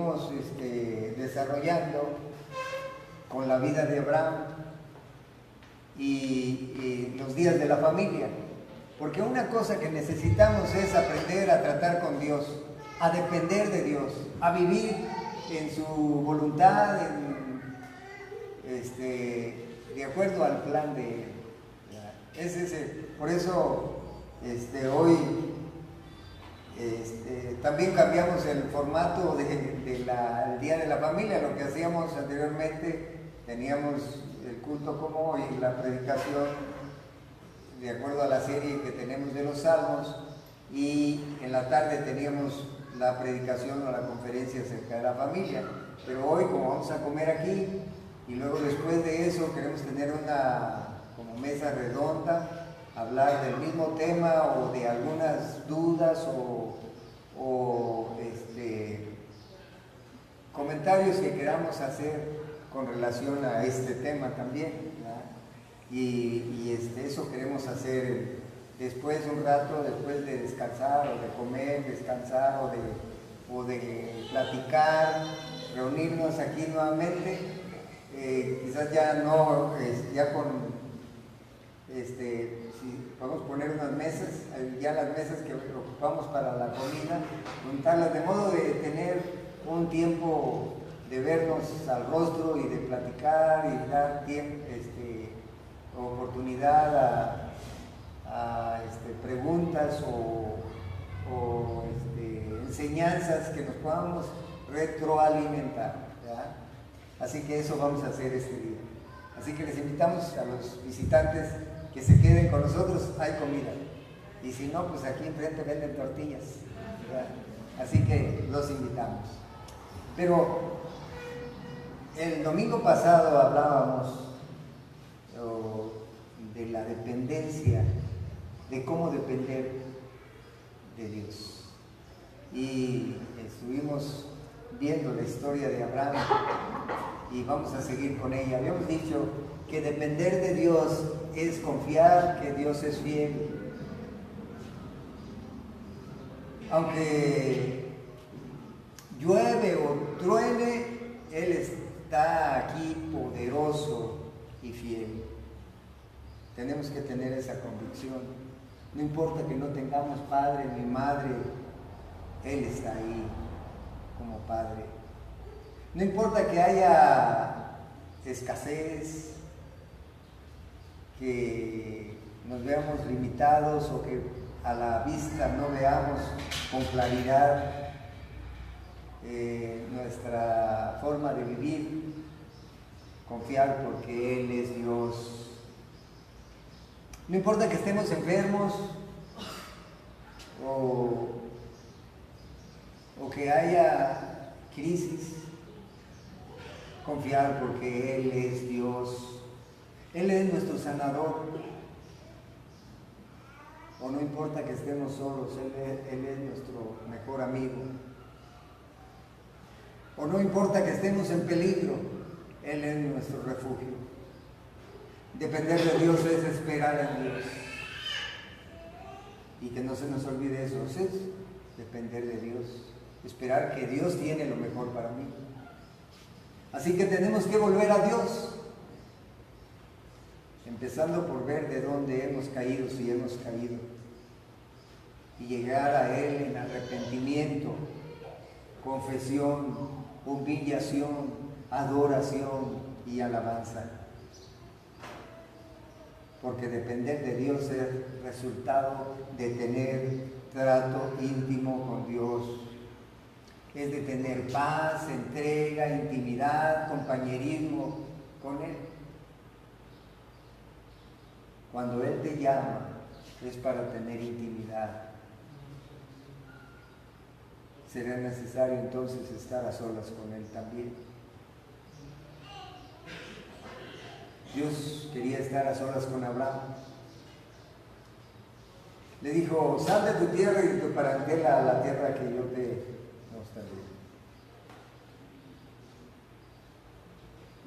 seguimos desarrollando con la vida de Abraham y los días de la familia. Porque una cosa que necesitamos es aprender a tratar con Dios, a depender de Dios, a vivir en su voluntad, de acuerdo al plan de Él. Por eso hoy también cambiamos el formato del Día de la Familia. Lo que hacíamos anteriormente, teníamos el culto como hoy, la predicación de acuerdo a la serie que tenemos de los Salmos, y en la tarde teníamos la predicación o la conferencia acerca de la familia. Pero hoy, como vamos a comer aquí, y luego después de eso queremos tener una como mesa redonda, hablar del mismo tema o de algunas dudas o comentarios que queramos hacer con relación a este tema también, ¿verdad? Y eso queremos hacer después, un rato, después de descansar o de comer, descansar o de platicar, reunirnos aquí nuevamente, quizás ya no, ya con, si podemos poner unas mesas, ya las mesas que ocupamos para la comida, juntarlas de modo de tener un tiempo de vernos al rostro y de platicar y dar tiempo, oportunidad a preguntas o enseñanzas que nos podamos retroalimentar, ¿verdad? Así que eso vamos a hacer este día. Así que les invitamos a los visitantes que se queden con nosotros, hay comida. Y si no, pues aquí enfrente venden tortillas, ¿verdad? Así que los invitamos. Pero el domingo pasado hablábamos de la dependencia, de cómo depender de Dios. Y estuvimos viendo la historia de Abraham y vamos a seguir con ella. Habíamos dicho que depender de Dios es confiar que Dios es fiel. Aunque llueve o truene, Él está aquí poderoso y fiel. Tenemos que tener esa convicción. No importa que no tengamos padre ni madre, Él está ahí como Padre. No importa que haya escasez, que nos veamos limitados o que a la vista no veamos con claridad nuestra forma de vivir, confiar porque Él es Dios. No importa que estemos enfermos o que haya crisis, confiar porque Él es Dios. Él es nuestro sanador. O no importa que estemos solos, Él es nuestro mejor amigo. O no importa que estemos en peligro, Él es nuestro refugio. Depender de Dios es esperar en Dios. Y que no se nos olvide eso, es depender de Dios. Esperar que Dios tiene lo mejor para mí. Así que tenemos que volver a Dios. Empezando por ver de dónde hemos caído, si hemos caído. Y llegar a Él en arrepentimiento, confesión, humillación, adoración y alabanza. Porque depender de Dios es resultado de tener trato íntimo con Dios. Es de tener paz, entrega, intimidad, compañerismo con Él. Cuando Él te llama, es para tener intimidad. Será necesario entonces estar a solas con Él también. Dios quería estar a solas con Abraham. Le dijo, sal de tu tierra y de tu parentela a la tierra que yo te mostraré.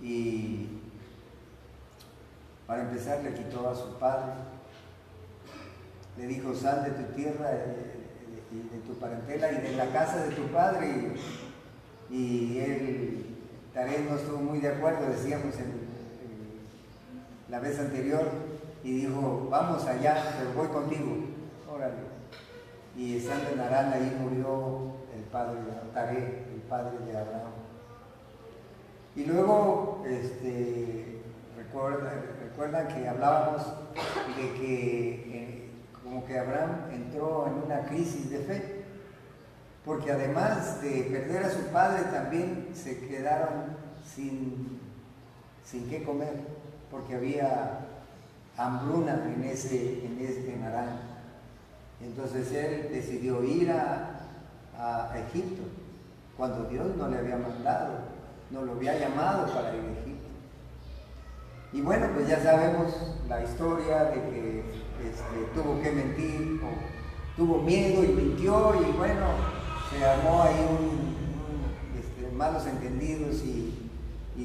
Y para empezar le quitó a su padre. Le dijo, sal de tu tierra y de tu parentela y de la casa de tu padre y Taré no estuvo muy de acuerdo, decíamos la vez anterior, y dijo, vamos allá, pero voy contigo, órale. Y estando en Harán, ahí murió el padre de Taré, el padre de Abraham. Y luego, recuerdan que hablábamos de que como que Abraham entró en una crisis de fe, porque además de perder a su padre, también se quedaron sin qué comer, porque había hambruna en Harán. Entonces él decidió ir a Egipto, cuando Dios no le había mandado, no lo había llamado para ir a Egipto. Y bueno, pues ya sabemos la historia de que tuvo que mentir, o tuvo miedo y mintió, y bueno, se armó ahí malos entendidos y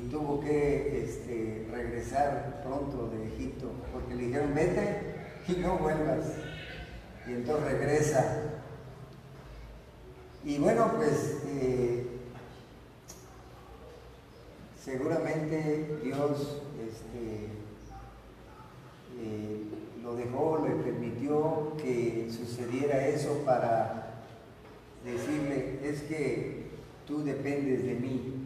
tuvo que regresar pronto de Egipto, porque le dijeron, vete y no vuelvas. Y entonces regresa. Y bueno, pues seguramente Dios lo dejó, le permitió que sucediera eso para decirle, es que tú dependes de mí,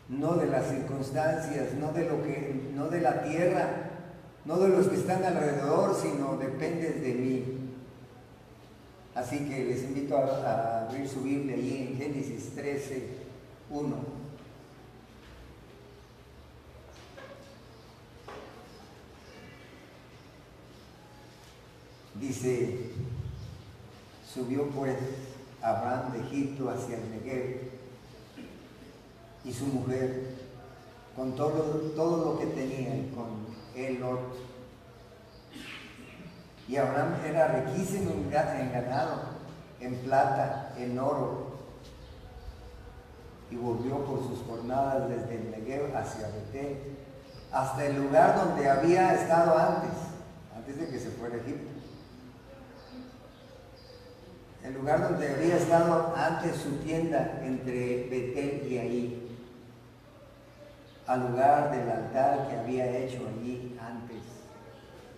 no de las circunstancias, no de la tierra, no de los que están alrededor, sino dependes de mí. Así que les invito a abrir su Biblia allí en Génesis 13:1. Dice, subió pues Abraham de Egipto hacia el Negev, y su mujer, con todo lo que tenía, y con él Lot. Y Abraham era riquísimo en ganado, en plata, en oro, y volvió por sus jornadas desde el Negev hacia Betel, hasta el lugar donde había estado antes de que se fuera a Egipto. El lugar donde había estado antes su tienda, entre Betel y ahí, al lugar del altar que había hecho allí antes.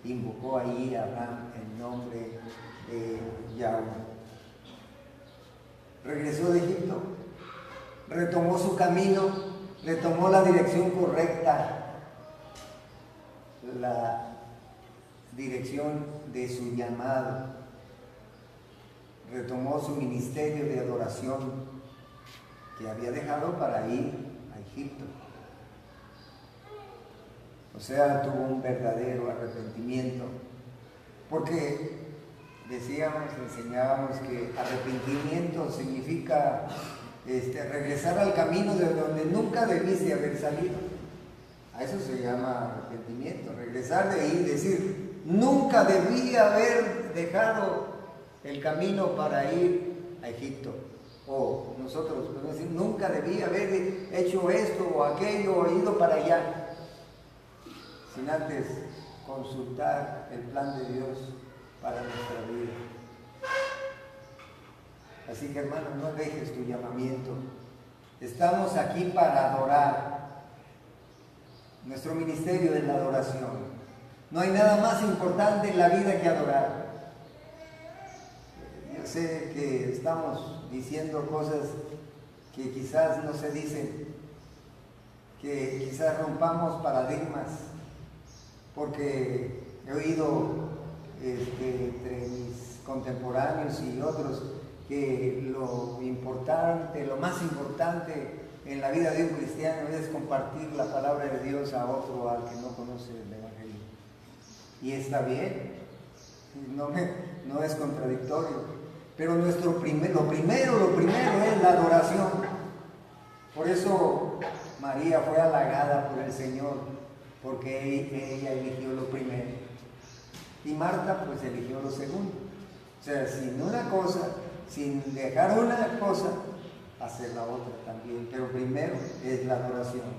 Invocó allí a Abraham el nombre de Yahweh. Regresó de Egipto, retomó su camino, retomó la dirección correcta, la dirección de su llamado. Retomó su ministerio de adoración que había dejado para ir a Egipto. O sea, tuvo un verdadero arrepentimiento, porque enseñábamos que arrepentimiento significa regresar al camino de donde nunca debiste haber salido. A eso se llama arrepentimiento, regresar de ahí, decir, nunca debí haber dejado el camino para ir a Egipto. O nosotros podemos decir, nunca debí haber hecho esto o aquello o ido para allá, sin antes consultar el plan de Dios para nuestra vida. Así que, hermano, no dejes tu llamamiento. Estamos aquí para adorar. Nuestro ministerio es la adoración. No hay nada más importante en la vida que adorar. Yo sé que estamos diciendo cosas que quizás no se dicen, que quizás rompamos paradigmas, porque he oído entre mis contemporáneos y otros que lo más importante en la vida de un cristiano es compartir la palabra de Dios a otro, al que no conoce el Evangelio. Y está bien, no es contradictorio, pero lo primero es la adoración. Por eso María fue halagada por el Señor, porque ella eligió lo primero. Y Marta pues eligió lo segundo. O sea, sin dejar una cosa, hacer la otra también. Pero primero es la adoración.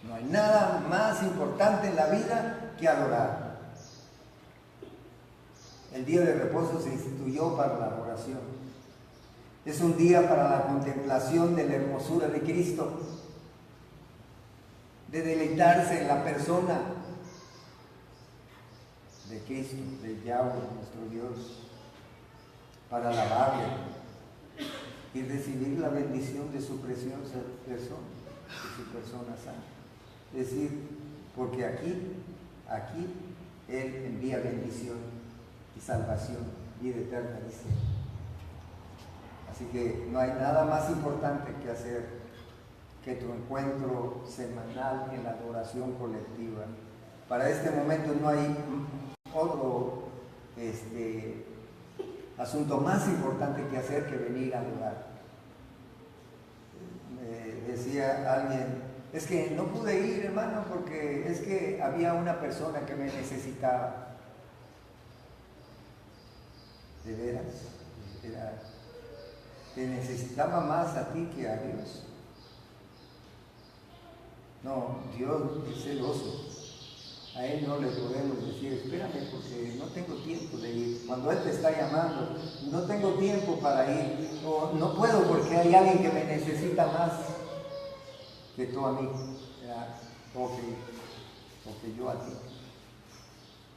No hay nada más importante en la vida que adorar. El día de reposo se instituyó para la adoración. Es un día para la contemplación de la hermosura de Cristo. de deleitarse en la persona de Cristo, de Yahweh, nuestro Dios, para alabarle y recibir la bendición de su preciosa persona, de su persona santa. Es decir, porque aquí Él envía bendición y salvación, vida eterna, dice. Así que no hay nada más importante que hacer que tu encuentro semanal en la adoración colectiva. Para este momento no hay otro asunto más importante que hacer que venir a adorar. Me decía alguien, es que no pude ir, hermano, porque es que había una persona que me necesitaba. ¿De veras? ¿Te necesitaba más a ti que a Dios? No, Dios es celoso. A Él no le podemos decir, espérame porque no tengo tiempo de ir. Cuando Él te está llamando, no tengo tiempo para ir. O no puedo porque hay alguien que me necesita más que tú a mí. O que yo a ti.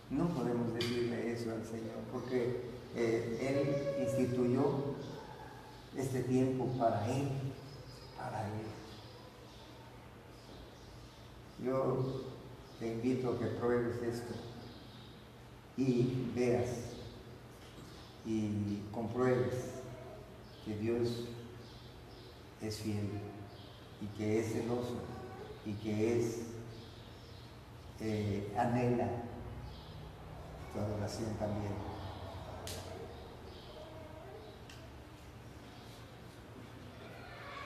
No podemos decirle eso al Señor porque Él instituyó este tiempo para Él. Yo te invito a que pruebes esto y veas y compruebes que Dios es fiel y que es celoso y que anhela tu adoración también.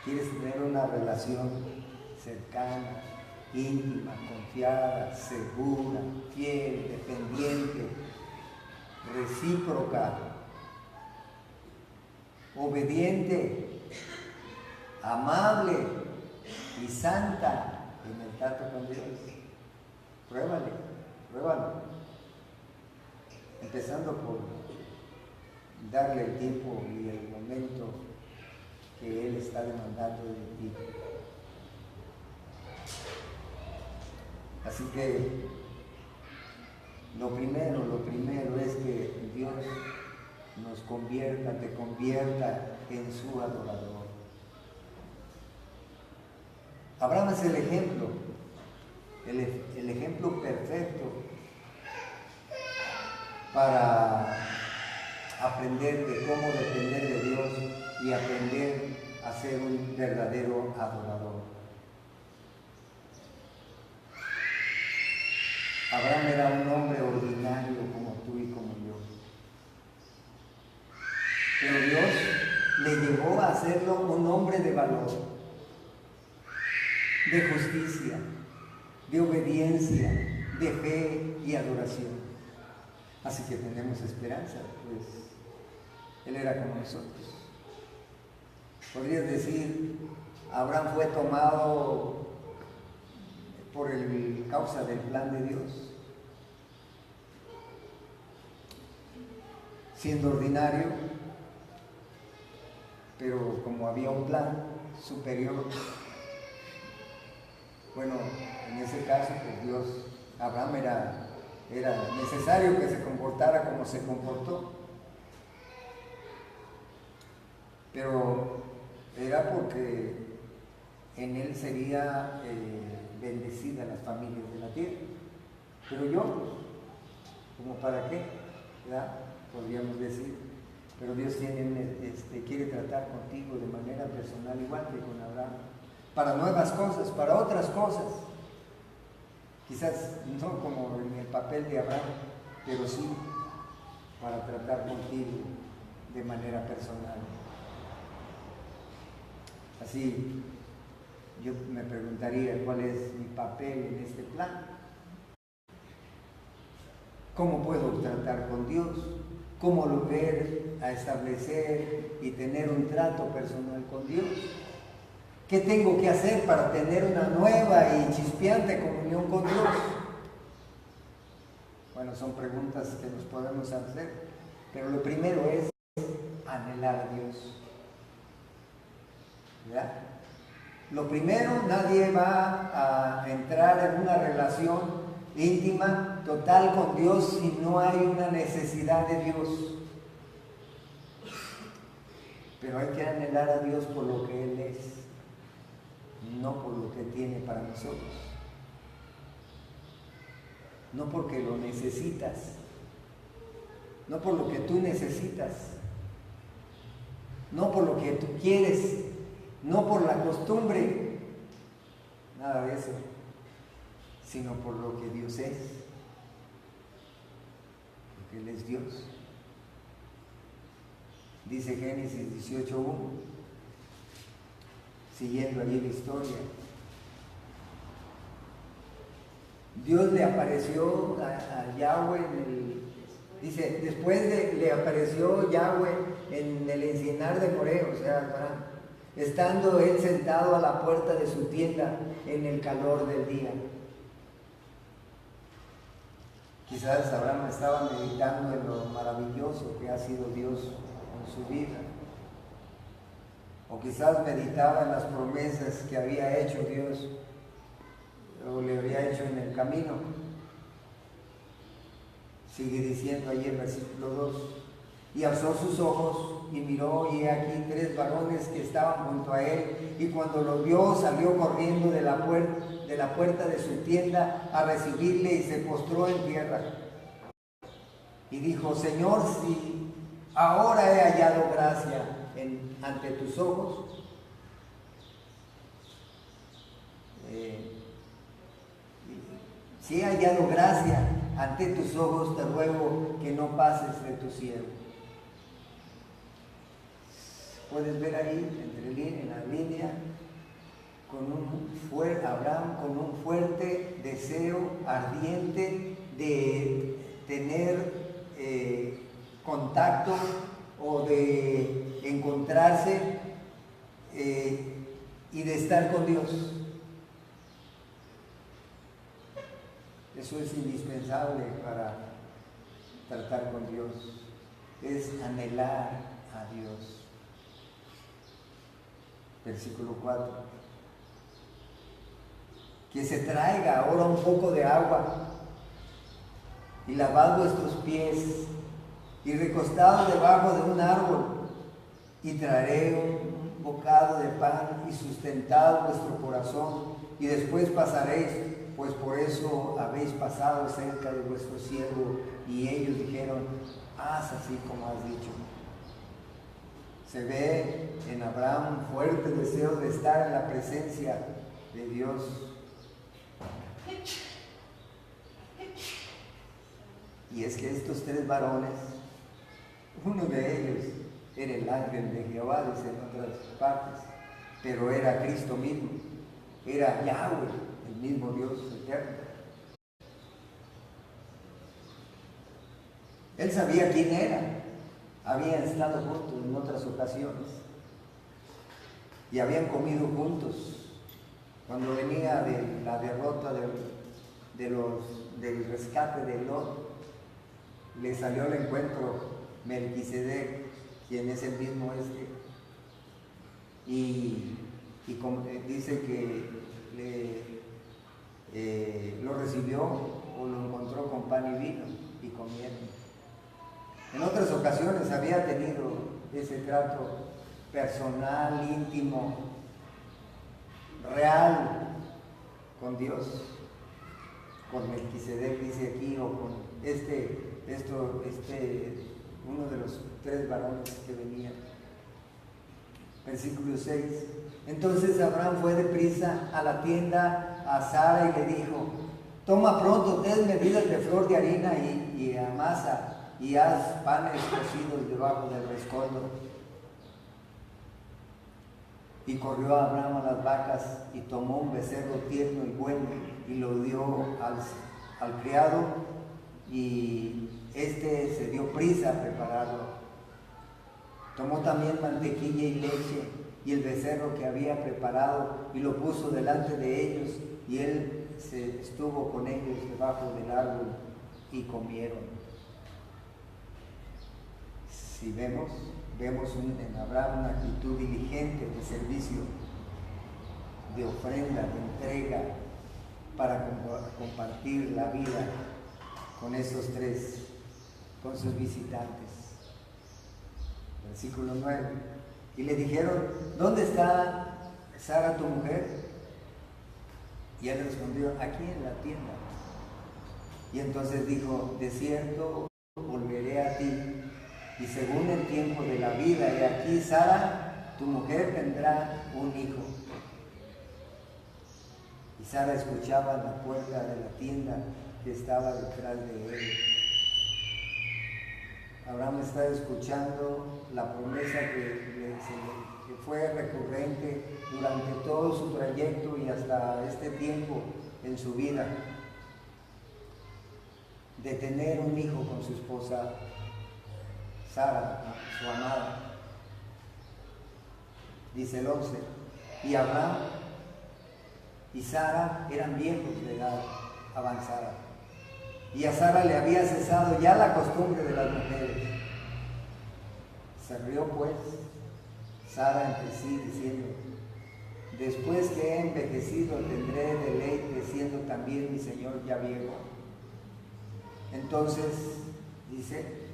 ¿Quieres tener una relación cercana, íntima, confiada, segura, fiel, dependiente, recíproca, obediente, amable y santa en el trato con Dios? Pruébalo. Empezando por darle el tiempo y el momento que Él está demandando de ti. Así que lo primero es que Dios te convierta en su adorador. Abraham es el ejemplo, el ejemplo perfecto para aprender de cómo depender de Dios y aprender a ser un verdadero adorador. Abraham era un hombre ordinario como tú y como yo. Pero Dios le llevó a hacerlo un hombre de valor, de justicia, de obediencia, de fe y adoración. Así que tenemos esperanza, pues Él era como nosotros. Podrías decir, Abraham fue tomado por causa del plan de Dios. Siendo ordinario, pero como había un plan superior, bueno, en ese caso, pues Abraham era necesario que se comportara como se comportó. Pero era porque en él sería bendecida las familias de la tierra. Pero yo, ¿como para qué? ¿Verdad? Podríamos decir. Pero Dios quiere tratar contigo de manera personal, igual que con Abraham, para nuevas cosas, para otras cosas. Quizás no como en el papel de Abraham, pero sí para tratar contigo de manera personal. Así, yo me preguntaría cuál es mi papel en este plan. ¿Cómo puedo tratar con Dios? ¿Cómo lograr establecer y tener un trato personal con Dios? ¿Qué tengo que hacer para tener una nueva y chispeante comunión con Dios? Bueno, son preguntas que nos podemos hacer, pero lo primero es anhelar a Dios. ¿Verdad? Lo primero, nadie va a entrar en una relación íntima, total con Dios si no hay una necesidad de Dios. Pero hay que anhelar a Dios por lo que Él es, no por lo que tiene para nosotros. No porque lo necesitas, no por lo que tú necesitas, no por lo que tú quieres, no por la costumbre, nada de eso, sino por lo que Dios es, porque Él es Dios. Dice Génesis 18:1, siguiendo allí la historia. Dios le apareció a Yahweh dice, le apareció Yahweh en el encinar de Moré, o sea, Abraham, estando él sentado a la puerta de su tienda en el calor del día. Quizás Abraham estaba meditando en lo maravilloso que ha sido Dios en su vida. O quizás meditaba en las promesas que había hecho Dios o le había hecho en el camino. Sigue diciendo allí el versículo 2. Y alzó sus ojos y miró, y he aquí 3 varones que estaban junto a él, y cuando lo vio salió corriendo de la puerta de su tienda a recibirle y se postró en tierra. Y dijo, Señor, si ahora he hallado gracia ante tus ojos, si he hallado gracia ante tus ojos, te ruego que no pases de tu siervo. Puedes ver ahí, en la línea, Abraham con un fuerte deseo ardiente de tener contacto o de encontrarse y de estar con Dios. Eso es indispensable para tratar con Dios, es anhelar a Dios. Versículo 4. Que se traiga ahora un poco de agua y lavad vuestros pies y recostado debajo de un árbol y traeré un bocado de pan y sustentad vuestro corazón y después pasaréis, pues por eso habéis pasado cerca de vuestro siervo. Y ellos dijeron, haz así como has dicho. Se ve en Abraham un fuerte deseo de estar en la presencia de Dios. Y es que estos 3 varones, uno de ellos era el ángel de Jehová, dice en otras partes, pero era Cristo mismo, era Yahweh, el mismo Dios eterno. Él sabía quién era, habían estado juntos en otras ocasiones y habían comido juntos. Cuando venía de la derrota del rescate de Lot, le salió al encuentro Melquisedec, quien es el mismo y dice que lo recibió o lo encontró con pan y vino y comieron. En otras ocasiones había tenido ese trato personal, íntimo, real con Dios, con Melquisedec, dice aquí, o con uno de los 3 varones que venían. Versículo 6. Entonces Abraham fue deprisa a la tienda a Sara y le dijo, toma pronto 3 medidas de flor de harina y amasa y haz panes cocidos debajo del rescoldo. Y corrió Abraham a las vacas y tomó un becerro tierno y bueno y lo dio al criado, y se dio prisa a prepararlo. Tomó también mantequilla y leche y el becerro que había preparado y lo puso delante de ellos, y él estuvo con ellos debajo del árbol y comieron. Si vemos en Abraham una actitud diligente de servicio. de ofrenda, de entrega, para compartir la vida con esos tres, con sus visitantes. Versículo 9. Y le dijeron: ¿dónde está Sara tu mujer? Y él respondió: aquí en la tienda. Y entonces dijo: de cierto volveré a ti, y según el tiempo de la vida, y aquí Sara tu mujer tendrá un hijo. Y Sara escuchaba a la puerta de la tienda que estaba detrás de él. Abraham está escuchando la promesa que fue recurrente durante todo su trayecto y hasta este tiempo en su vida, de tener un hijo con su esposa Sara, su amada. Dice el 11: y Abraham y Sara eran viejos de edad avanzada, y a Sara le había cesado ya la costumbre de las mujeres. Se rió pues Sara entre sí, diciendo: después que he envejecido tendré deleite, siendo también mi señor ya viejo. Entonces, dice,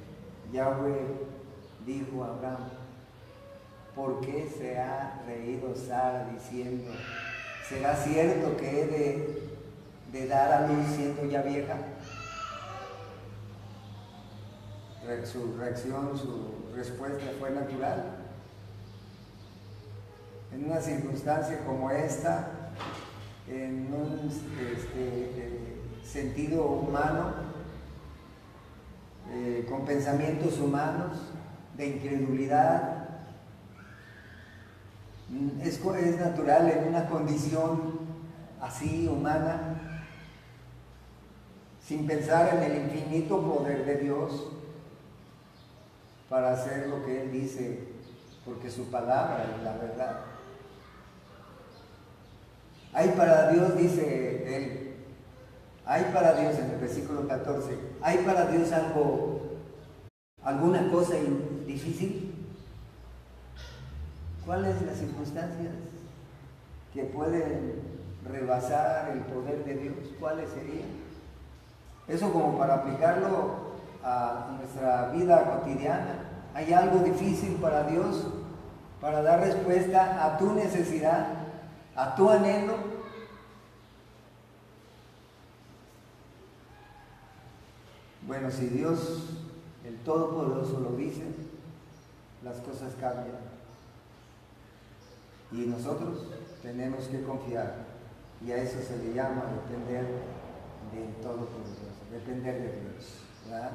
Yahweh dijo a Abraham: ¿por qué se ha reído Sara diciendo: ¿será cierto que he de dar a luz siendo ya vieja? Su reacción, su respuesta fue natural. En una circunstancia como esta, en un sentido humano, con pensamientos humanos, de incredulidad, es natural en una condición así humana, sin pensar en el infinito poder de Dios para hacer lo que Él dice, porque su palabra es la verdad. Hay para Dios, dice Él, hay para Dios, en el versículo 14, ¿hay para Dios alguna cosa difícil? ¿Cuáles las circunstancias que pueden rebasar el poder de Dios? ¿Cuáles serían? Eso como para aplicarlo a nuestra vida cotidiana. ¿Hay algo difícil para Dios para dar respuesta a tu necesidad, a tu anhelo? Bueno, si Dios, el Todopoderoso, lo dice, las cosas cambian. Y nosotros tenemos que confiar. Y a eso se le llama depender del Todopoderoso, depender de Dios, ¿verdad?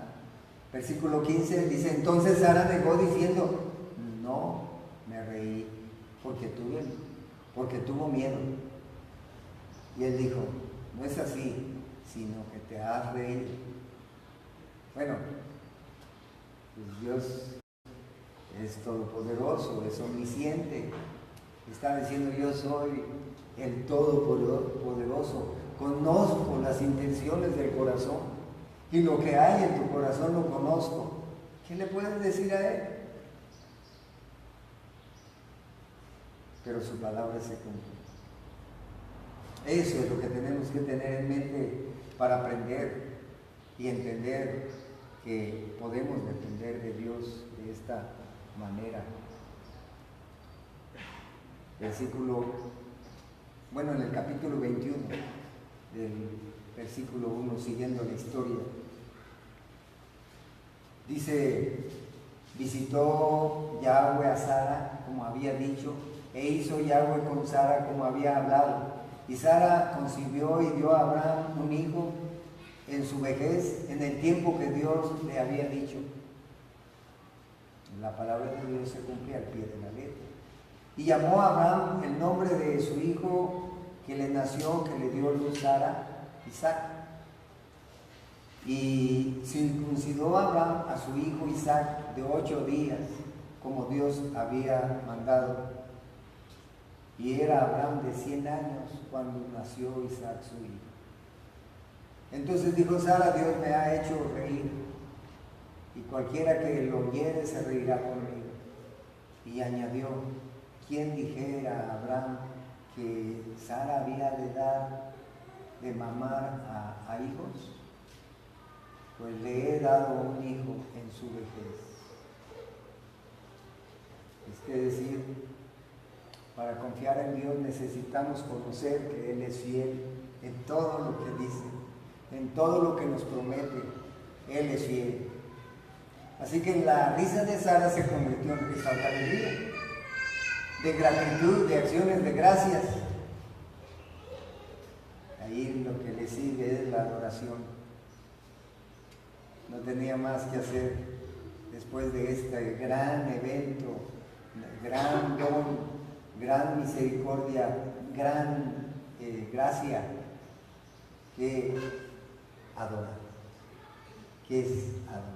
Versículo 15 dice: entonces Sara negó diciendo: no me reí porque tuvo miedo. Y él dijo: no es así, sino que te has reído. Bueno, pues Dios es todopoderoso, es omnisciente. Está diciendo: yo soy el Todopoderoso, conozco las intenciones del corazón y lo que hay en tu corazón lo conozco. ¿Qué le puedes decir a Él? Pero su palabra se cumple. Eso es lo que tenemos que tener en mente para aprender y entender que podemos depender de Dios de esta manera. En el capítulo 21 del versículo 1, siguiendo la historia, dice: visitó Yahweh a Sara como había dicho, e hizo Yahweh con Sara como había hablado. Y Sara concibió y dio a Abraham un hijo en su vejez, en el tiempo que Dios le había dicho. La palabra de Dios se cumple al pie de la letra. Y llamó a Abraham el nombre de su hijo que le nació, que le dio luz Sara, Isaac. Y circuncidó a Abraham a su hijo Isaac de 8 días, como Dios había mandado. Y era Abraham de 100 años cuando nació Isaac su hijo. Entonces dijo Sara: Dios me ha hecho reír, y cualquiera que lo oyere se reirá conmigo. Y añadió: ¿quién dijera a Abraham que Sara había de dar de mamar a hijos, pues le he dado un hijo en su vejez. Es que decir, para confiar en Dios necesitamos conocer que Él es fiel en todo lo que dice, en todo lo que nos promete. Él es fiel. Así que la risa de Sara se convirtió en risa de alegría, de gratitud, de acciones de gracias. Ahí lo que le sigue es la adoración. No tenía más que hacer después de este gran evento, gran don, gran misericordia, gran gracia, que adorar. ¿Qué es adorar?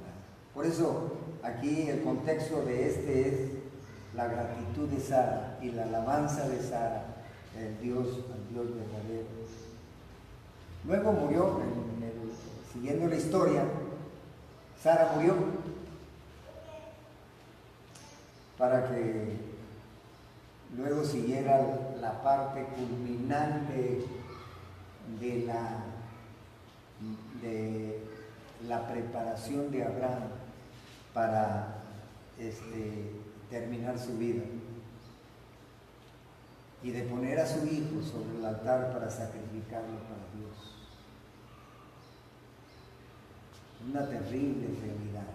Por eso aquí el contexto de este es la gratitud de Sara y la alabanza de Sara al Dios verdadero. Luego murió, siguiendo la historia, Sara murió para que luego siguiera la parte culminante de la preparación de Abraham para terminar su vida y de poner a su hijo sobre el altar para sacrificarlo para Dios. Una terrible realidad.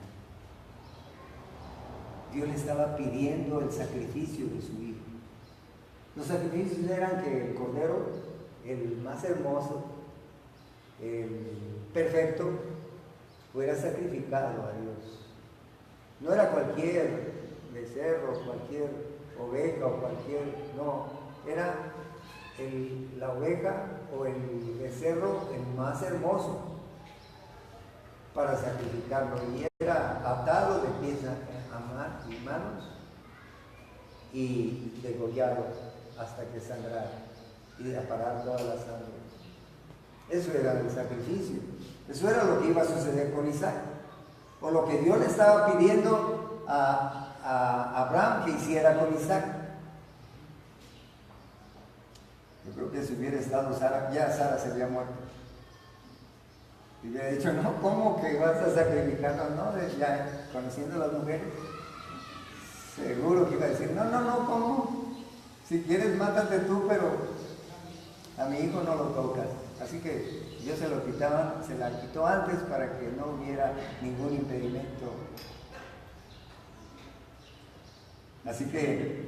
Dios le estaba pidiendo el sacrificio de su hijo. Los sacrificios eran que el cordero, el más hermoso, el perfecto, fuera sacrificado a Dios. No era cualquier becerro, cualquier oveja o no, era la oveja o el becerro el más hermoso para sacrificarlo, y era atado de pies y manos y degollado hasta que sangrara y aparar toda la sangre. Eso era el sacrificio. Eso era lo que iba a suceder con Isaac, o lo que Dios le estaba pidiendo a Abraham que hiciera con Isaac. Yo creo que si hubiera estado Sara, ya Sara se había muerto. Y hubiera dicho, no, ¿cómo que vas a sacrificarnos? No, ya conociendo a las mujeres, seguro que iba a decir, no, ¿cómo? Si quieres, mátate tú, pero a mi hijo no lo tocas. Así que Dios se la quitó antes para que no hubiera ningún impedimento. Así que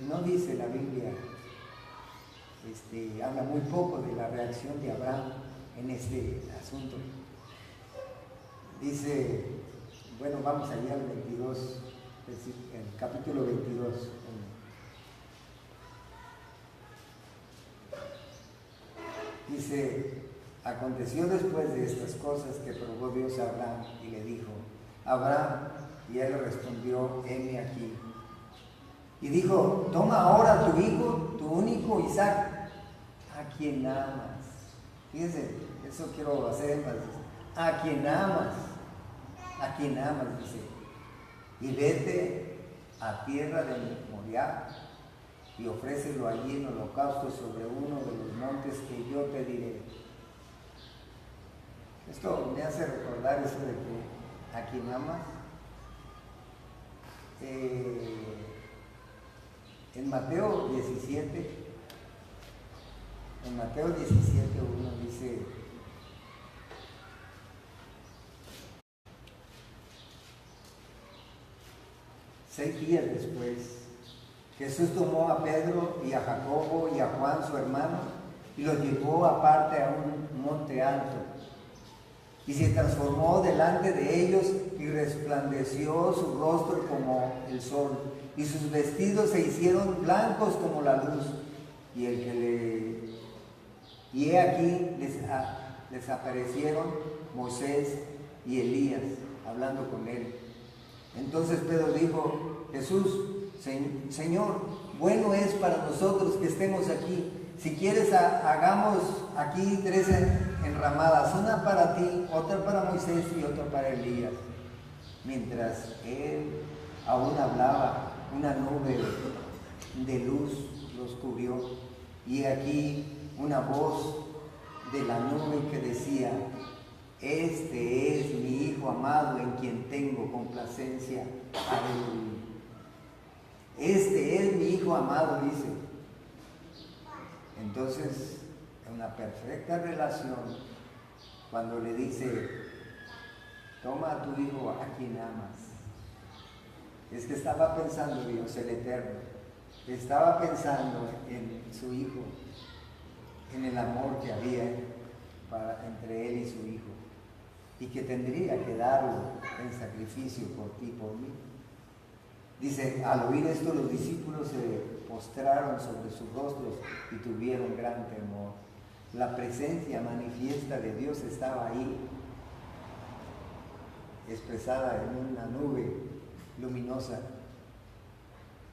no dice la Biblia, habla muy poco de la reacción de Abraham en este asunto. Dice, bueno, vamos allá al 22, el capítulo 22. Dice, aconteció después de estas cosas que probó Dios a Abraham y le dijo, Abraham, y él respondió, heme aquí. Y dijo, toma ahora tu hijo, tu único Isaac, a quien amas. Fíjense, eso quiero hacer énfasis. A quien amas, dice. Y vete a tierra de Moriah y ofrécelo allí en holocausto sobre uno de los montes que yo te diré. Esto me hace recordar eso de que a quien amas. En Mateo 17, 1 dice, seis días después, Jesús tomó a Pedro y a Jacobo y a Juan su hermano y los llevó aparte a un monte alto y se transformó delante de ellos y resplandeció su rostro como el sol y sus vestidos se hicieron blancos como la luz. Y he aquí les aparecieron Moisés y Elías hablando con él. Entonces Pedro dijo, Jesús, Señor, bueno es para nosotros que estemos aquí. Si quieres, hagamos aquí 3 enramadas, una para ti, otra para Moisés y otra para Elías. Mientras él aún hablaba, una cubrió. Y aquí una voz de la nube que decía: este es mi Hijo amado en quien tengo complacencia. Aleluya. Este es mi Hijo amado, dice. Entonces, una perfecta relación cuando le dice: toma a tu Hijo a quien amas. Es que estaba pensando Dios el Eterno, estaba pensando en su Hijo, en el amor que había entre Él y su Hijo, y que tendría que darlo en sacrificio por ti y por mí. Dice: al oír esto, los discípulos se postraron sobre sus rostros y tuvieron gran temor. La presencia manifiesta de Dios estaba ahí, expresada en una nube luminosa.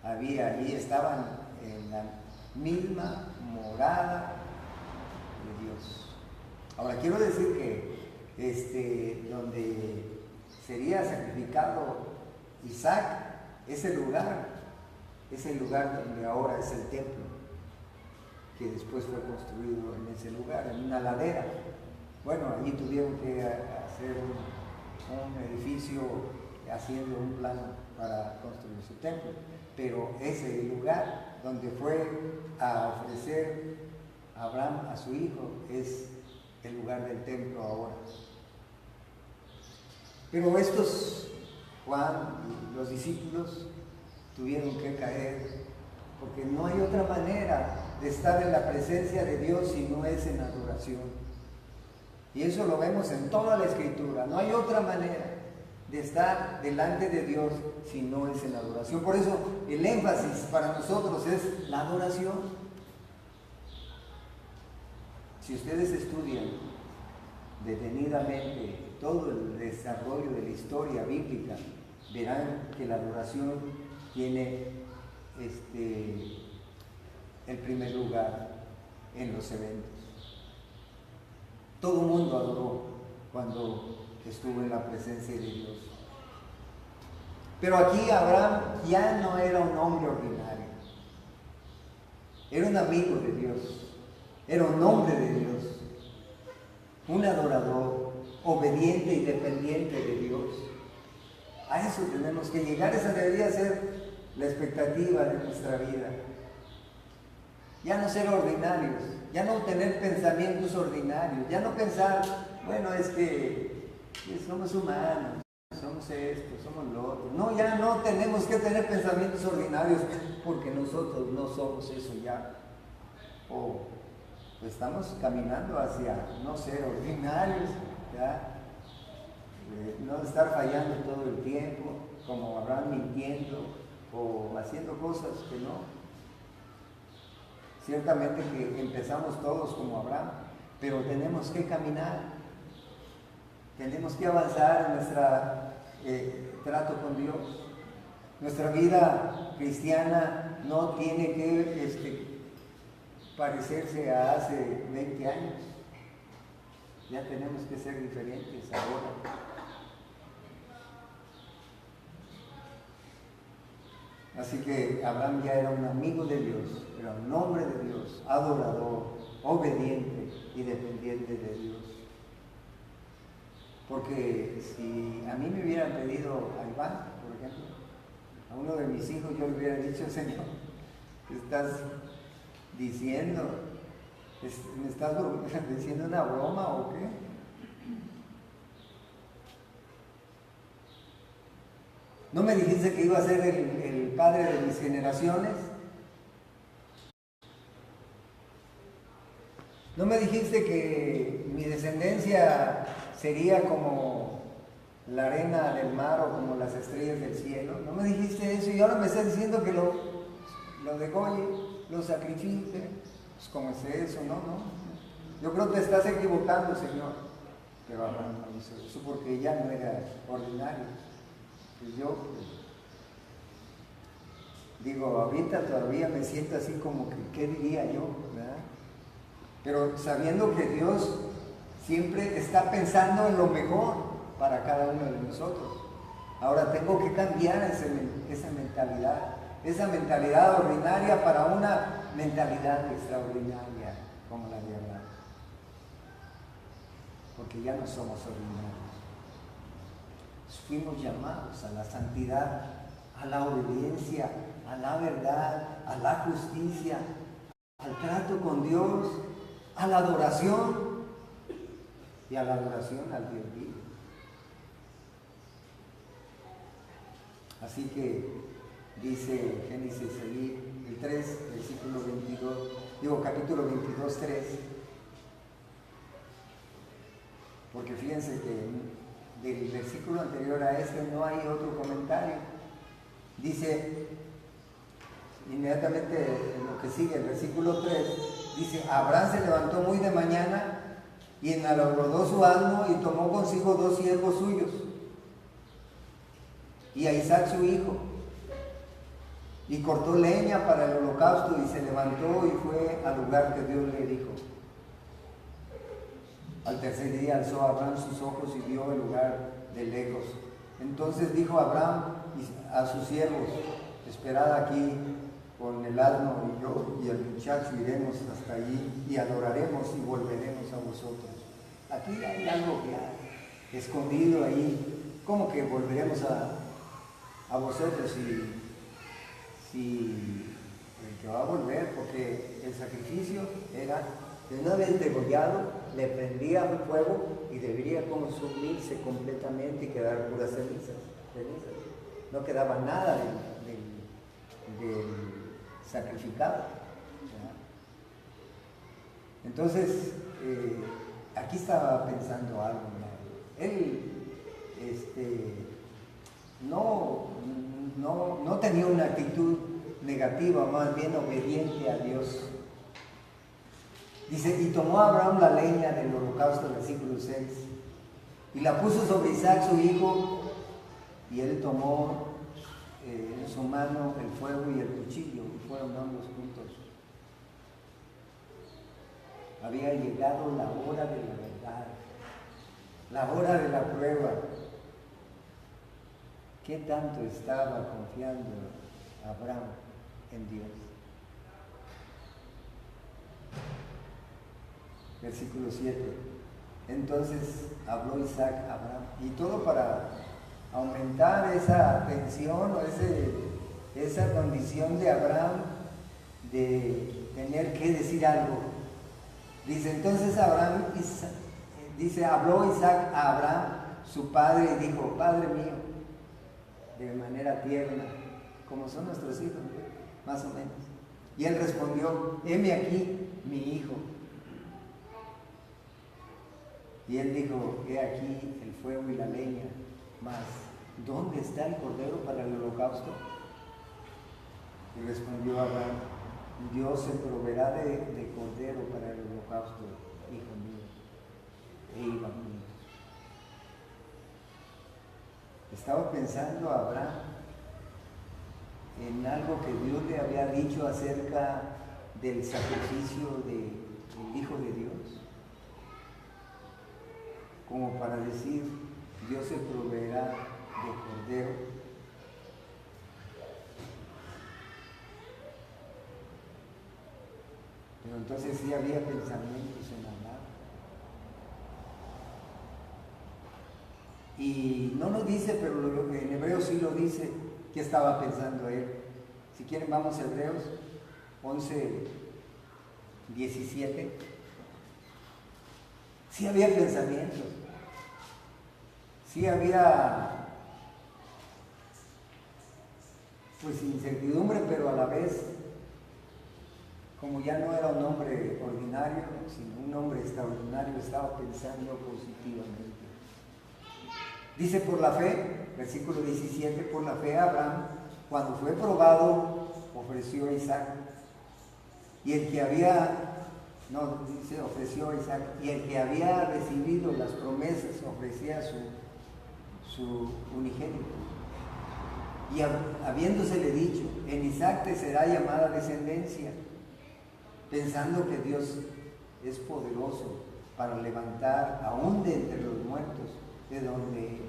Ahí estaban en la misma morada de Dios. Ahora quiero decir que donde sería sacrificado Isaac, ese lugar donde ahora es el templo, que después fue construido en ese lugar, en una ladera. Bueno, allí tuvieron que hacer un edificio haciendo un plan para construir su templo, pero ese lugar donde fue a ofrecer Abraham a su hijo es el lugar del templo ahora. Pero Juan y los discípulos tuvieron que caer, porque no hay otra manera de estar en la presencia de Dios si no es en adoración. Y eso lo vemos en toda la Escritura. No hay otra manera de estar delante de Dios si no es en adoración. Por eso el énfasis para nosotros es la adoración. Si ustedes estudian detenidamente todo el desarrollo de la historia bíblica, verán que la adoración tiene el primer lugar en los eventos. Todo el mundo adoró cuando estuvo en la presencia de Dios. Pero aquí Abraham ya no era un hombre ordinario. Era un amigo de Dios. Era un hombre de Dios. Un adorador, obediente y dependiente de Dios. A eso tenemos que llegar. Esa debería ser la expectativa de nuestra vida. Ya no ser ordinarios, ya no tener pensamientos ordinarios, ya no pensar, bueno, es que somos humanos, somos esto, somos lo otro. No, ya no tenemos que tener pensamientos ordinarios porque nosotros no somos eso ya. O estamos caminando hacia no ser ordinarios, ¿ya? No estar fallando todo el tiempo, como Abraham mintiendo o haciendo cosas que no. Ciertamente que empezamos todos como Abraham, pero tenemos que caminar, tenemos que avanzar en nuestro trato con Dios. Nuestra vida cristiana no tiene que parecerse a hace 20 años. Ya tenemos que ser diferentes ahora. Así que Abraham ya era un amigo de Dios, era un hombre de Dios, adorador, obediente y dependiente de Dios. Porque si a mí me hubieran pedido a Iván, por ejemplo, a uno de mis hijos, yo le hubiera dicho: Señor, ¿qué estás diciendo? ¿Me estás diciendo una broma o qué? ¿No me dijiste que iba a ser el padre de mis generaciones? ¿No me dijiste que mi descendencia sería como la arena del mar o como las estrellas del cielo? ¿No me dijiste eso? Y ahora me estás diciendo que lo degolle, lo sacrifique. Pues ¿cómo es eso? No. Yo creo que te estás equivocando, Señor. Pero Abraham no hizo eso porque ya no era ordinario. Pues yo digo, ahorita todavía me siento así como que, ¿qué diría yo? ¿Verdad? Pero sabiendo que Dios siempre está pensando en lo mejor para cada uno de nosotros. Ahora tengo que cambiar esa mentalidad esa mentalidad ordinaria para una mentalidad extraordinaria como la de Abraham. Porque ya no somos ordinarios. Fuimos llamados a la santidad, a la obediencia, a la verdad, a la justicia, al trato con Dios, a la adoración y a la adoración al Dios vivo. Así que dice Génesis allí, el 3, versículo 22, capítulo 22, 3, porque fíjense que del versículo anterior a este no hay otro comentario. Dice, inmediatamente en lo que sigue, el versículo 3, dice, Abraham se levantó muy de mañana y enalbordó su asno y tomó consigo 2 siervos suyos y a Isaac su hijo, y cortó leña para el holocausto y se levantó y fue al lugar que Dios le dijo. Al tercer día alzó Abraham sus ojos y vio el lugar de lejos. Entonces dijo Abraham a sus siervos, esperad aquí con el asno y yo y el muchacho iremos hasta allí y adoraremos y volveremos a vosotros. Aquí hay algo que hay escondido ahí. ¿Cómo que volveremos a vosotros si el que va a volver? Porque el sacrificio era de una vez degollado, le prendía un fuego y debería consumirse completamente y quedar puras cenizas. No quedaba nada del sacrificado. Entonces, aquí estaba pensando algo, ¿no? Él no tenía una actitud negativa, más bien obediente a Dios. Dice, y tomó Abraham la leña del holocausto, versículo 6, y la puso sobre Isaac su hijo, y él tomó en su mano el fuego y el cuchillo, y fueron ambos juntos. Había llegado la hora de la verdad, la hora de la prueba. ¿Qué tanto estaba confiando Abraham en Dios? Versículo 7. Entonces habló Isaac a Abraham, y todo para aumentar esa tensión o esa condición de Abraham de tener que decir algo. Dice, entonces habló Isaac a Abraham, su padre, y dijo, Padre mío, de manera tierna, como son nuestros hijos, más o menos. Y él respondió, heme aquí, mi hijo. Y él dijo, he aquí el fuego y la leña, mas ¿dónde está el cordero para el holocausto? Y respondió Abraham, Dios se proveerá de cordero para el holocausto, hijo mío. E iban juntos. Estaba pensando Abraham en algo que Dios le había dicho acerca del sacrificio del Hijo de Dios. Como para decir, Dios se proveerá de cordero. Pero entonces sí había pensamientos en Abraham. Y no nos dice, pero en Hebreos sí lo dice, qué estaba pensando él. Si quieren vamos a Hebreos 11, 17. Sí había pensamientos. Sí había pues incertidumbre, pero a la vez, como ya no era un hombre ordinario, sino un hombre extraordinario, estaba pensando positivamente. Dice por la fe, versículo 17, por la fe Abraham, cuando fue probado, ofreció a Isaac. Y el que ofreció a Isaac, y el que había recibido las promesas ofrecía su unigénito. Y habiéndosele dicho, en Isaac te será llamada descendencia, pensando que Dios es poderoso para levantar aún de entre los muertos, de donde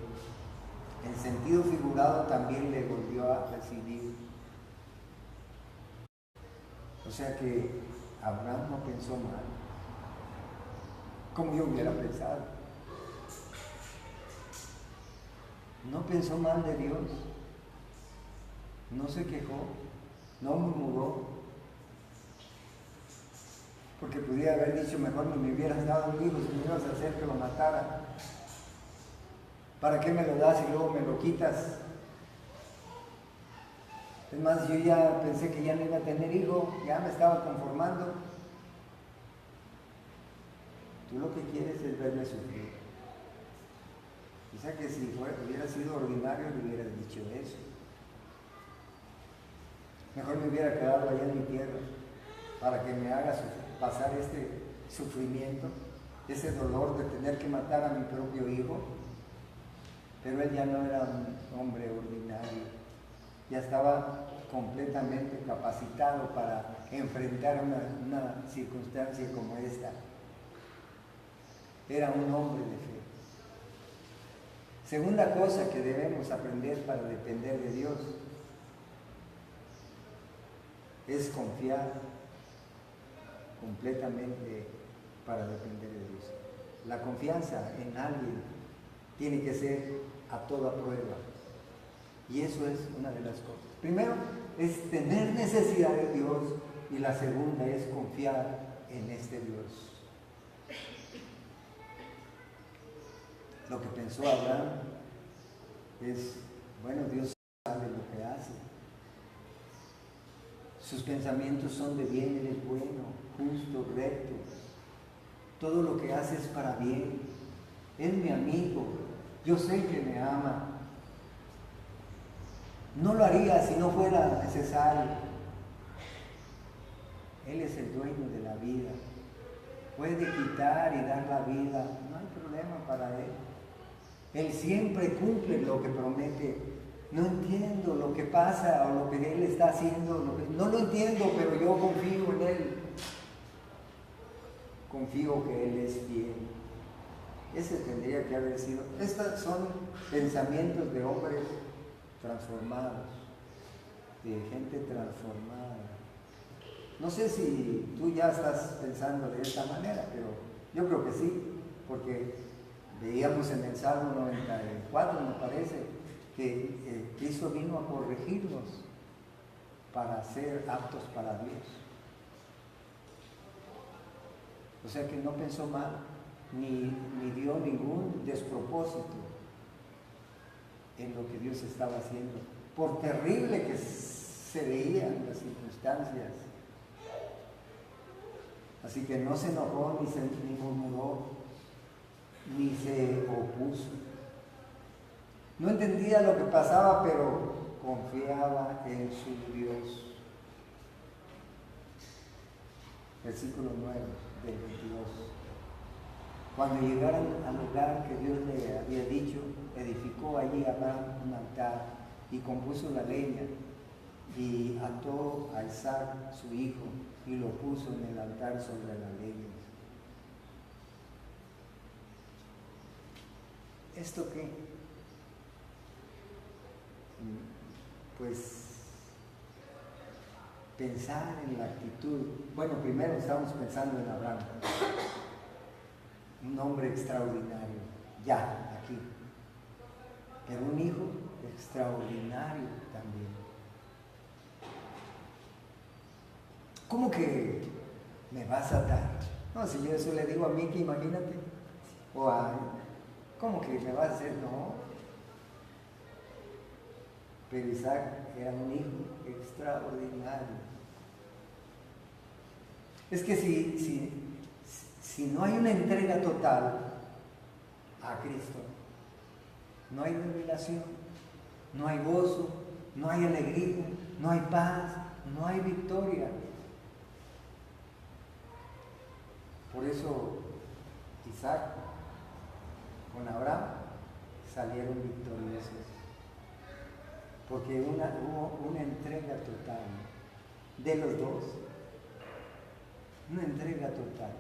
en sentido figurado también le volvió a recibir. O sea que Abraham no pensó mal, como yo hubiera pensado. No pensó mal de Dios, no se quejó, no murmuró, porque pudiera haber dicho, mejor ni me hubieras dado un hijo si me ibas a hacer que lo matara. ¿Para qué me lo das y luego me lo quitas? Es más, yo ya pensé que ya no iba a tener hijo, ya me estaba conformando. Tú lo que quieres es verme sufrir. O sea que si hubiera sido ordinario le hubieras dicho eso. Mejor me hubiera quedado allá en mi tierra para que me haga pasar este sufrimiento, ese dolor de tener que matar a mi propio hijo. Pero él ya no era un hombre ordinario, ya estaba completamente capacitado para enfrentar una circunstancia como esta. Era un hombre de fe. Segunda cosa que debemos aprender para depender de Dios es confiar completamente para depender de Dios. La confianza en alguien tiene que ser a toda prueba. Y eso es una de las cosas. Primero es tener necesidad de Dios y la segunda es confiar en este Dios. Lo que pensó Abraham es, bueno, Dios sabe lo que hace. Sus pensamientos son de bien, Él es bueno, justo, recto. Todo lo que hace es para bien. Es mi amigo. Yo sé que me ama. No lo haría si no fuera necesario. Él es el dueño de la vida. Puede quitar y dar la vida. No hay problema para Él. Él siempre cumple lo que promete. No entiendo lo que pasa o lo que Él está haciendo. No lo entiendo, pero yo confío en Él. Confío que Él es fiel. Ese tendría que haber sido. Estos son pensamientos de hombres transformados, de gente transformada. No sé si tú ya estás pensando de esta manera, pero yo creo que sí, porque veíamos en el Salmo 94, me parece, que Cristo vino a corregirnos para ser aptos para Dios. O sea que no pensó mal, ni dio ningún despropósito en lo que Dios estaba haciendo, por terrible que se veían las circunstancias. Así que no se enojó, ni murmuró, ni se opuso. No entendía lo que pasaba, pero confiaba en su Dios. Versículo 9 del 22. Cuando llegaron al lugar que Dios le había dicho, edificó allí Abraham un altar y compuso la leña y ató a Isaac su hijo y lo puso en el altar sobre la leña. ¿Esto qué? Pues pensar en la actitud. Bueno, primero estamos pensando en Abraham, un hombre extraordinario, ya, aquí. Pero un hijo extraordinario también. ¿Cómo que me vas a dar? No, si yo eso le digo a Miki, imagínate. O a, ¿cómo que me vas a hacer? No. Pero Isaac era un hijo extraordinario. Es que si no hay una entrega total a Cristo, no hay revelación, no hay gozo, no hay alegría, no hay paz, no hay victoria. Por eso Isaac con Abraham salieron victoriosos, porque hubo una entrega total de los dos, una entrega total.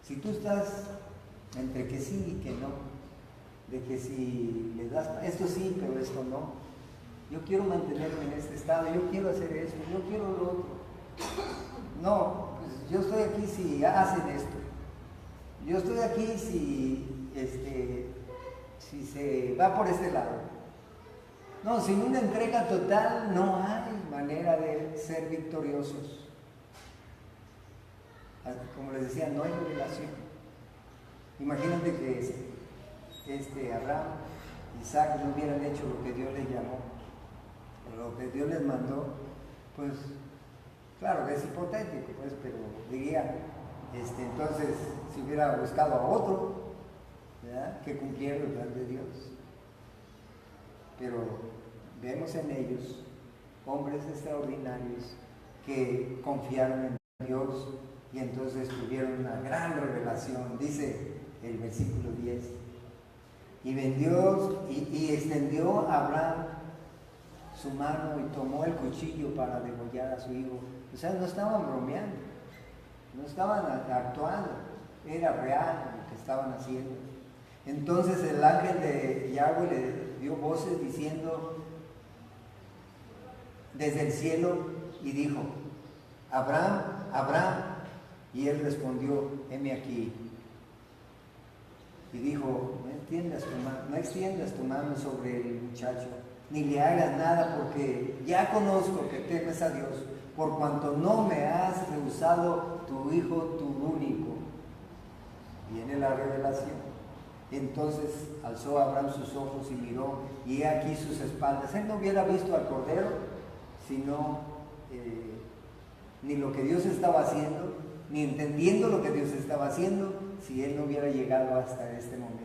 Si tú estás entre que sí y que no, de que si le das esto sí, pero esto no, yo quiero mantenerme en este estado, yo quiero hacer esto, yo quiero lo otro, si hacen esto. Yo estoy aquí si se va por este lado. No, sin una entrega total no hay manera de ser victoriosos. Como les decía, no hay revelación. Imagínate que Abraham, Isaac no hubieran hecho lo que Dios les llamó, lo que Dios les mandó, pues claro que es hipotético, pues, pero diría, entonces si hubiera buscado a otro, ¿verdad?, que cumpliera el plan de Dios. Pero vemos en ellos hombres extraordinarios que confiaron en Dios y entonces tuvieron una gran revelación. Dice el versículo 10, y vendió y extendió a Abraham su mano y tomó el cuchillo para degollar a su hijo. O sea, no estaban bromeando, no estaban actuando, era real lo que estaban haciendo. Entonces el ángel de Yahweh le dio voces diciendo desde el cielo y dijo, Abraham, Abraham, y él respondió, heme aquí. Y dijo, no extiendas tu mano sobre el muchacho, ni le hagas nada, porque ya conozco que temes a Dios, por cuanto no me has rehusado tu hijo, tu único. Viene la revelación. Entonces alzó Abraham sus ojos y miró, y he aquí sus espaldas. Él no hubiera visto al cordero, sino ni lo que Dios estaba haciendo, ni entendiendo lo que Dios estaba haciendo, si él no hubiera llegado hasta este momento.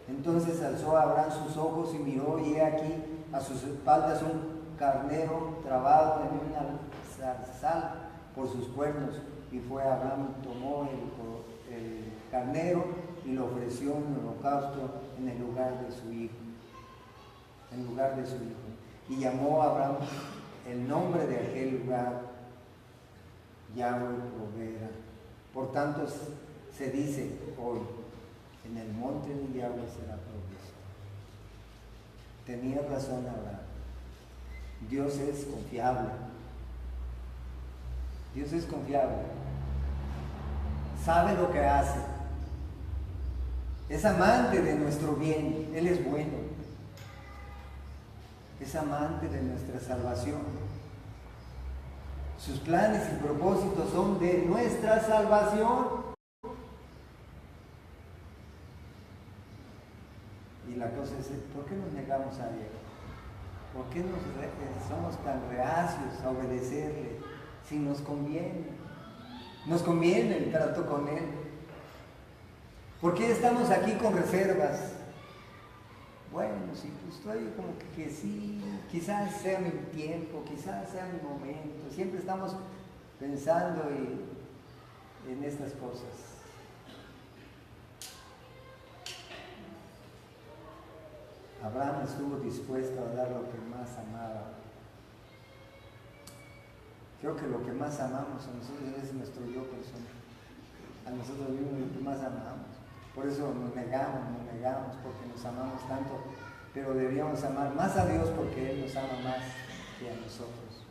Entonces alzó Abraham sus ojos y miró, y he aquí a sus espaldas un carnero trabado en una zarzal por sus cuernos. Y fue Abraham, tomó el carnero y lo ofreció en holocausto en el lugar de su hijo. En lugar de su hijo. Y llamó a Abraham el nombre de aquel lugar, Yahweh proveerá. Por tanto se dice hoy, en el monte de Yahweh será provisto. Tenía razón Abraham. Dios es confiable. Dios es confiable. Sabe lo que hace. Es amante de nuestro bien. Él es bueno. Es amante de nuestra salvación. Sus planes y propósitos son de nuestra salvación. Y la cosa es, ¿por qué nos negamos a Él? ¿Por qué somos tan reacios a obedecerle si nos conviene? Nos conviene el trato con Él. ¿Por qué estamos aquí con reservas? Bueno, sí, pues estoy como que sí, quizás sea mi tiempo, quizás sea mi momento. Siempre estamos pensando en estas cosas. Abraham estuvo dispuesto a dar lo que más amaba. Creo que lo que más amamos a nosotros es nuestro yo personal. A nosotros mismos lo que más amamos. Por eso nos negamos, porque nos amamos tanto. Pero deberíamos amar más a Dios porque Él nos ama más que a nosotros.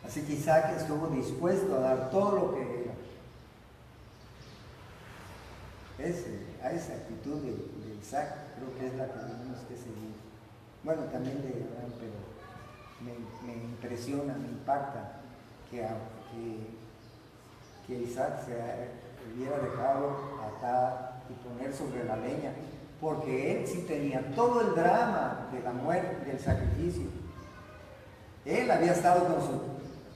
Así que Isaac estuvo dispuesto a dar todo lo que era. A esa actitud de Isaac creo que es la que tenemos que seguir. Bueno, también de Abraham, pero me impresiona, me impacta que Isaac se hubiera dejado atar y poner sobre la leña, porque él sí tenía todo el drama de la muerte, del sacrificio. Él había estado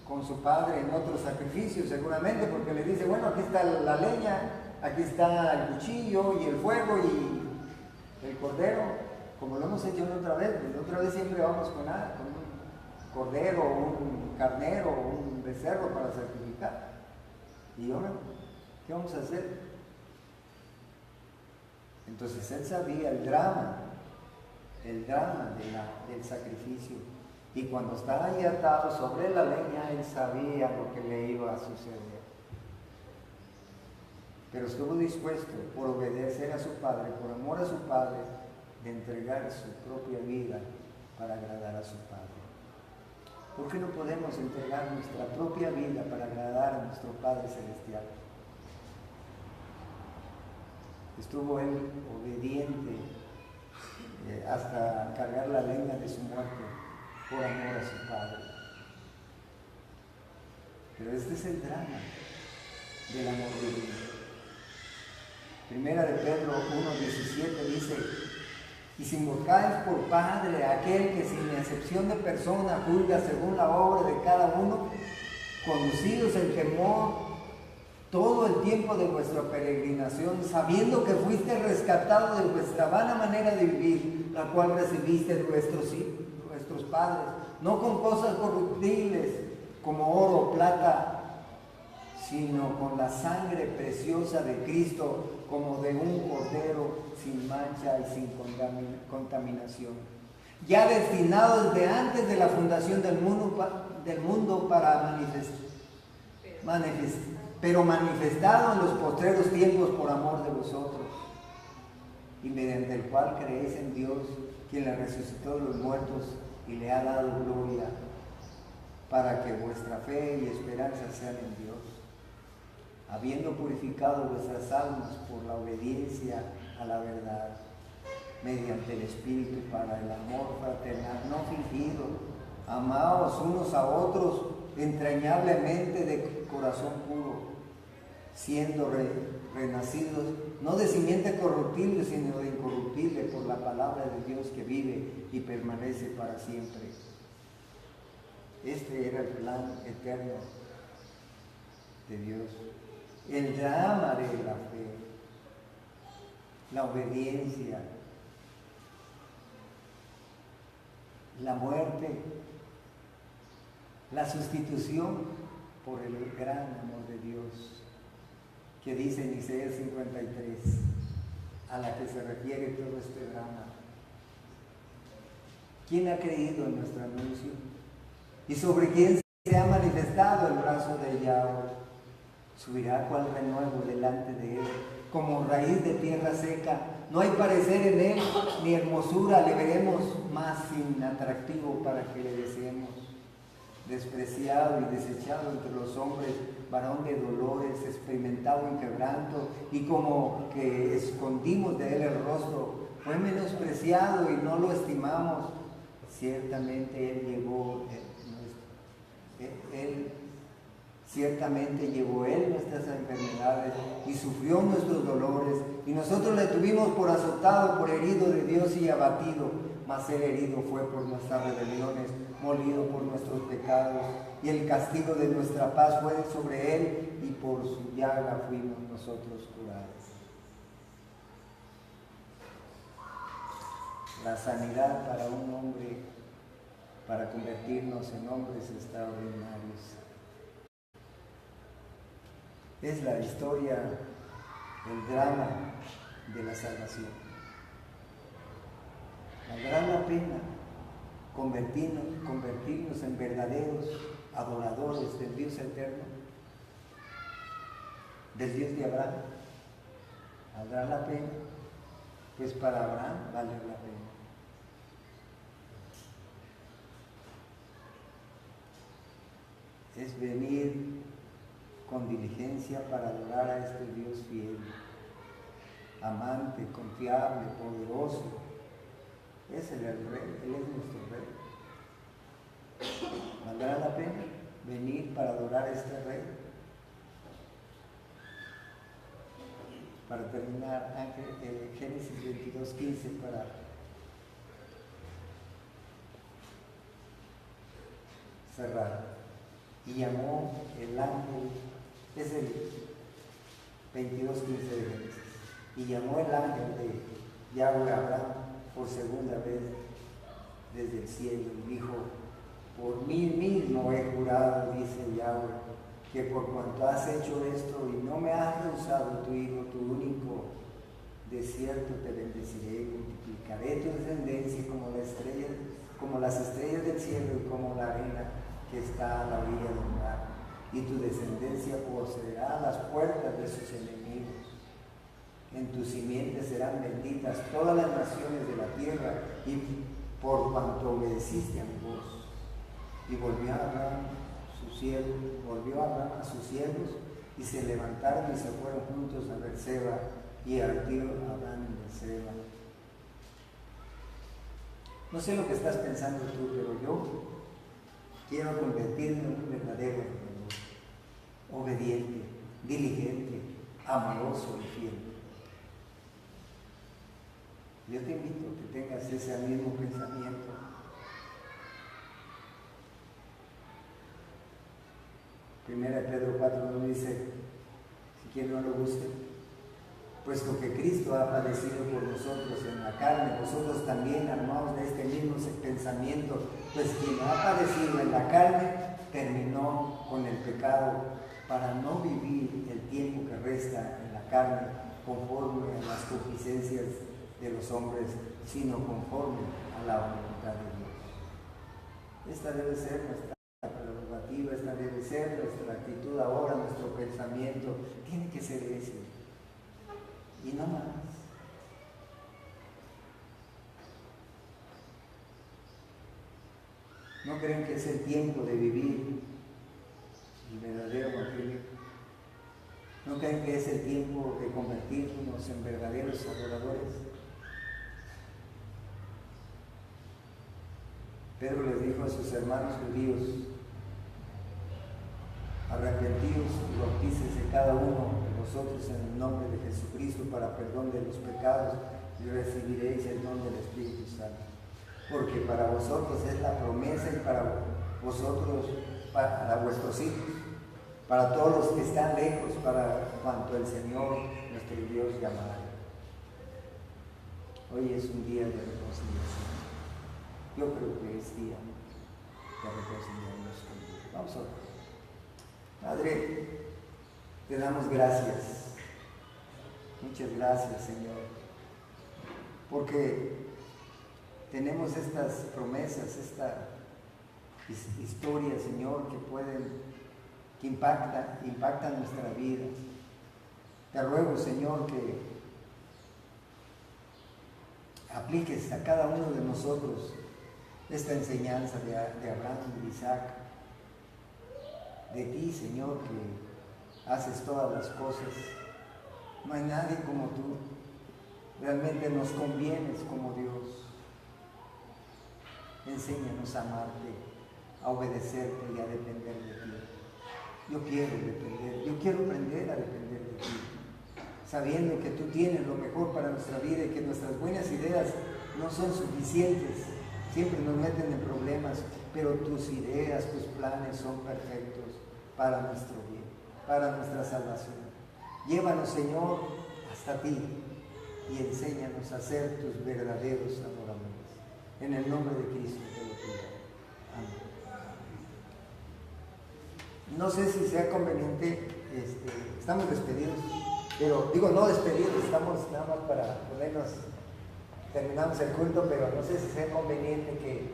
con su padre en otro sacrificio seguramente, porque le dice, bueno, aquí está la leña, aquí está el cuchillo y el fuego y el cordero, como lo hemos hecho otra vez. Otra vez siempre vamos con un cordero, un carnero, un becerro para sacrificar. Y ahora, ¿qué vamos a hacer? Entonces él sabía el drama del sacrificio. Y cuando estaba ahí atado sobre la leña, él sabía lo que le iba a suceder. Pero estuvo dispuesto, por obedecer a su padre, por amor a su padre, de entregar su propia vida para agradar a su padre. ¿Por qué no podemos entregar nuestra propia vida para agradar a nuestro Padre Celestial? Estuvo él obediente hasta cargar la leña de su muerte por amor a su Padre. Pero este es el drama del amor divino. Primera de Pedro 1:17 dice: y si invocáis por Padre a aquel que sin excepción de persona juzga según la obra de cada uno, conducidos en temor todo el tiempo de vuestra peregrinación, sabiendo que fuiste rescatado de vuestra vana manera de vivir, la cual recibiste de vuestros padres, no con cosas corruptibles como oro o plata, sino con la sangre preciosa de Cristo, como de un cordero sin mancha y sin contaminación, ya destinado desde antes de la fundación del mundo para pero manifestado en los postreros tiempos por amor de vosotros, y mediante el cual creéis en Dios, quien le resucitó de los muertos y le ha dado gloria, para que vuestra fe y esperanza sean en Dios, habiendo purificado vuestras almas por la obediencia a la verdad, mediante el Espíritu, para el amor fraternal no fingido. Amaos unos a otros entrañablemente de corazón puro, siendo renacidos, no de simiente corruptible, sino de incorruptible, por la palabra de Dios que vive y permanece para siempre. Este era el plan eterno de Dios. El drama de la fe, la obediencia, la muerte, la sustitución por el gran amor de Dios, que dice en Isaías 53, a la que se refiere todo este drama. ¿Quién ha creído en nuestro anuncio? ¿Y sobre quién se ha manifestado el brazo de Yahweh? Subirá cual renuevo delante de él, como raíz de tierra seca. No hay parecer en él, ni hermosura le veremos más sin atractivo para que le deseemos. Despreciado y desechado entre los hombres, varón de dolores, experimentado en quebranto, y como que escondimos de él el rostro. Fue menospreciado y no lo estimamos. Ciertamente él llevó nuestras enfermedades y sufrió nuestros dolores, y nosotros le tuvimos por azotado, por herido de Dios y abatido. Mas el herido fue por nuestras rebeliones, molido por nuestros pecados, y el castigo de nuestra paz fue sobre él, y por su llaga fuimos nosotros curados. La sanidad para un hombre, para convertirnos en hombres extraordinarios. Es la historia, el drama de la salvación. ¿Valdrá la pena convertirnos en verdaderos adoradores del Dios eterno, del Dios de Abraham? ¿Valdrá la pena? Pues para Abraham vale la pena. Es venir con diligencia para adorar a este Dios fiel, amante, confiable, poderoso. Es el Rey, Él es nuestro Rey. ¿Valdrá la pena venir para adorar a este Rey? Para terminar, Génesis 22:15, para cerrar. Y llamó el ángel, es el 22:15 de Génesis, y llamó el ángel de Yahweh a Abraham por segunda vez desde el cielo, y dijo: por mí mismo he jurado, dice Yahweh, que por cuanto has hecho esto y no me has rehusado tu hijo, tu único, de cierto te bendeciré y multiplicaré tu descendencia como las estrellas del cielo y como la arena que está a la orilla del mar, y tu descendencia poseerá las puertas de sus enemigos. En tu simiente serán benditas todas las naciones de la tierra, y por cuanto obedeciste a mi voz Y volvió Abraham a sus siervos, y se levantaron y se fueron juntos a Berseba, y ardió Abraham en Berseba. No sé lo que estás pensando tú, pero yo quiero convertirme en un verdadero hermano, obediente, diligente, amoroso y fiel. Yo te invito a que tengas ese mismo pensamiento. Primera de Pedro 4:1 dice, si quien no lo guste, puesto que Cristo ha padecido por nosotros en la carne, vosotros también armaos de este mismo pensamiento, pues quien ha padecido en la carne terminó con el pecado, para no vivir el tiempo que resta en la carne conforme a las concupiscencias de los hombres, sino conforme a la voluntad de Dios. Esta debe ser nuestra prerrogativa, esta debe ser nuestra actitud ahora, nuestro pensamiento, tiene que ser ese, y no más. ¿No creen que es el tiempo de vivir el verdadero evangelio? ¿No creen que es el tiempo de convertirnos en verdaderos adoradores? Pedro les dijo a sus hermanos judíos, arrepentíos y bautícese cada uno de vosotros en el nombre de Jesucristo para perdón de los pecados, y recibiréis el don del Espíritu Santo. Porque para vosotros es la promesa, y para vosotros, para vuestros hijos, para todos los que están lejos, para cuanto el Señor nuestro Dios llamará. Hoy es un día de reconciliación. Yo creo que es día de reconciliarnos con Dios. Vamos a orar. Padre, te damos gracias. Muchas gracias, Señor, porque tenemos estas promesas, esta historia, Señor, que impactan nuestra vida. Te ruego, Señor, que apliques a cada uno de nosotros esta enseñanza de Abraham y de Isaac, de ti, Señor, que haces todas las cosas. No hay nadie como tú. Realmente nos convienes como Dios. Enséñanos a amarte, a obedecerte y a depender de ti. Yo quiero aprender a depender de ti, sabiendo que tú tienes lo mejor para nuestra vida y que nuestras buenas ideas no son suficientes. Siempre nos meten en problemas, pero tus ideas, tus planes son perfectos para nuestro bien, para nuestra salvación. Llévanos, Señor, hasta ti y enséñanos a ser tus verdaderos adoradores. En el nombre de Cristo te lo pido. Amén. No sé si sea conveniente, estamos despedidos, pero digo no despedidos, estamos nada más para ponernos, terminamos el culto, pero no sé si sea conveniente que